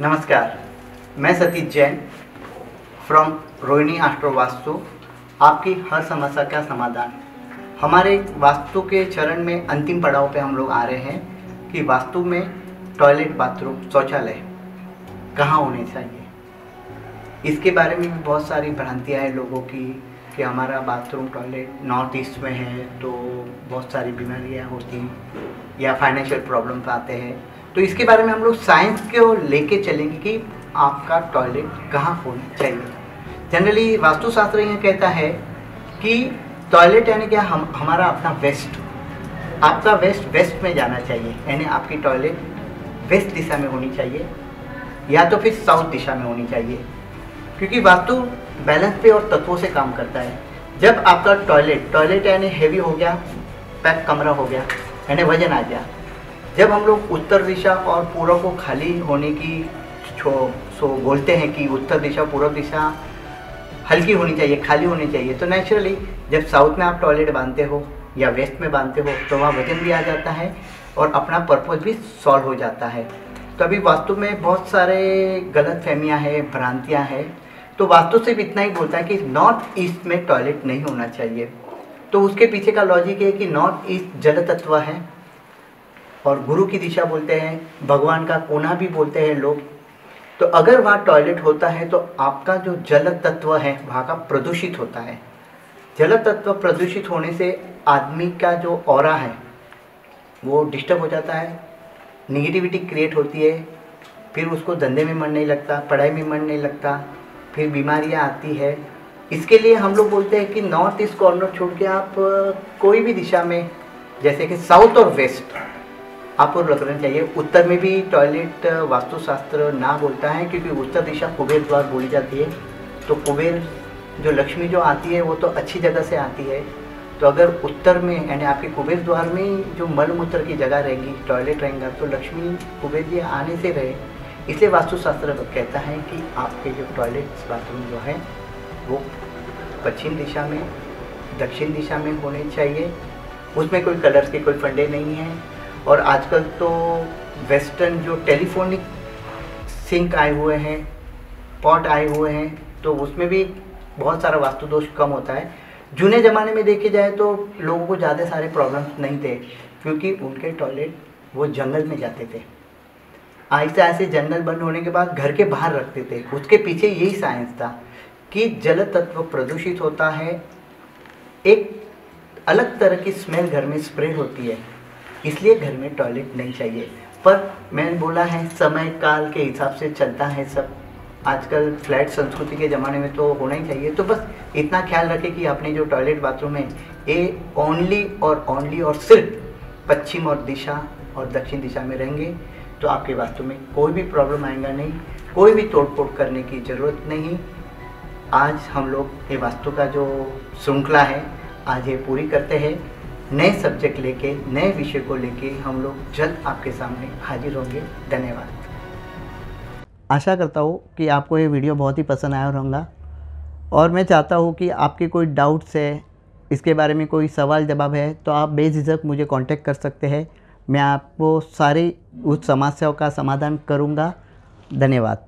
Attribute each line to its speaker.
Speaker 1: नमस्कार, मैं Satish Jain from Rohini astro vastu. आपकी हर समस्या का समाधान। हमारे वास्तु के चरण में अंतिम पड़ाव पे हम लोग आ रहे हैं कि वास्तु में टॉयलेट, बाथरूम, शौचालय कहाँ होने चाहिए। इसके बारे में भी बहुत सारी भ्रांतियाँ हैं लोगों की कि हमारा बाथरूम, टॉयलेट नॉर्थ ईस्ट में है तो बहुत सारी बीमारियाँ होती या फाइनेंशियल प्रॉब्लम्स आते हैं। तो इसके बारे में हम लोग साइंस को लेके चलेंगे कि आपका टॉयलेट कहाँ होना चाहिए। जनरली वास्तुशास्त्र यह कहता है कि टॉयलेट यानी क्या, हमारा अपना वेस्ट, आपका वेस्ट में जाना चाहिए, यानी आपकी टॉयलेट वेस्ट दिशा में होनी चाहिए या तो फिर साउथ दिशा में होनी चाहिए, क्योंकि वास्तु बैलेंस पे और तत्वों से काम करता है। जब आपका टॉयलेट यानी हेवी हो गया, पैक कमरा हो गया, यानी वजन आ गया। जब हम लोग उत्तर दिशा और पूर्व को खाली होने की बोलते हैं कि उत्तर दिशा पूर्व दिशा हल्की होनी चाहिए, खाली होनी चाहिए, तो नेचुरली जब साउथ में आप टॉयलेट बांधते हो या वेस्ट में बांधते हो तो वहाँ वजन भी आ जाता है और अपना पर्पज़ भी सॉल्व हो जाता है। तो अभी वास्तु में बहुत सारे गलत फहमियाँ हैं, भ्रांतियाँ हैं। तो वास्तु सिर्फ इतना ही बोलता है कि नॉर्थ ईस्ट में टॉयलेट नहीं होना चाहिए। तो उसके पीछे का लॉजिक है कि नॉर्थ ईस्ट जल तत्व है और गुरु की दिशा बोलते हैं, भगवान का कोना भी बोलते हैं लोग। तो अगर वहाँ टॉयलेट होता है तो आपका जो जल तत्व है वहाँ का प्रदूषित होता है। जल तत्व प्रदूषित होने से आदमी का जो ऑरा है वो डिस्टर्ब हो जाता है, निगेटिविटी क्रिएट होती है, फिर उसको धंधे में मन नहीं लगता, पढ़ाई में मन नहीं लगता, फिर बीमारियाँ आती है। इसके लिए हम लोग बोलते हैं कि नॉर्थ ईस्ट कॉर्नर छोड़ के आप कोई भी दिशा में, जैसे कि साउथ और वेस्ट आपको रखना चाहिए। उत्तर में भी टॉयलेट वास्तुशास्त्र ना बोलता है, क्योंकि उत्तर दिशा कुबेर द्वार बोली जाती है। तो कुबेर जो लक्ष्मी जो आती है वो तो अच्छी जगह से आती है। तो अगर उत्तर में यानी आपके कुबेर द्वार में जो मल मूत्र की जगह रहेगी, टॉयलेट रहेगा, तो लक्ष्मी कुबेर जी आने से रहे। इसलिए वास्तुशास्त्र कहता है कि आपके जो टॉयलेट बाथरूम जो है वो पश्चिम दिशा में, दक्षिण दिशा में होने चाहिए। उसमें कोई कलर्स के कोई फंडे नहीं हैं। और आजकल तो वेस्टर्न जो टेलीफोनिक सिंक आए हुए हैं, पॉट आए हुए हैं, तो उसमें भी बहुत सारा वास्तु दोष कम होता है। जूने ज़माने में देखे जाए तो लोगों को ज़्यादा सारे प्रॉब्लम्स नहीं थे, क्योंकि उनके टॉयलेट वो जंगल में जाते थे। आहिस्ते आहिस्ते जंगल बंद होने के बाद घर के बाहर रखते थे। उसके पीछे यही साइंस था कि जल तत्व प्रदूषित होता है, एक अलग तरह की स्मेल घर में स्प्रेड होती है, इसलिए घर में टॉयलेट नहीं चाहिए। पर मैंने बोला है समय काल के हिसाब से चलता है सब। आजकल फ्लैट संस्कृति के ज़माने में तो होना ही चाहिए। तो बस इतना ख्याल रखें कि अपने जो टॉयलेट बाथरूम है ये ओनली और सिर्फ पश्चिम और दिशा और दक्षिण दिशा में रहेंगे, तो आपके वास्तु में कोई भी प्रॉब्लम आएगा नहीं, कोई भी तोड़ फोड़ करने की ज़रूरत नहीं। आज हम लोग ये वास्तु का जो श्रृंखला है आज ये पूरी करते हैं। नए सब्जेक्ट लेके, नए विषय को लेके हम लोग जल्द आपके सामने हाजिर होंगे। धन्यवाद। आशा करता हूँ कि आपको ये वीडियो बहुत ही पसंद आया होगा और मैं चाहता हूँ कि आपके कोई डाउट्स है, इसके बारे में कोई सवाल जवाब है तो आप बेझिझक मुझे कांटेक्ट कर सकते हैं। मैं आपको सारी उस समस्याओं का समाधान करूँगा। धन्यवाद।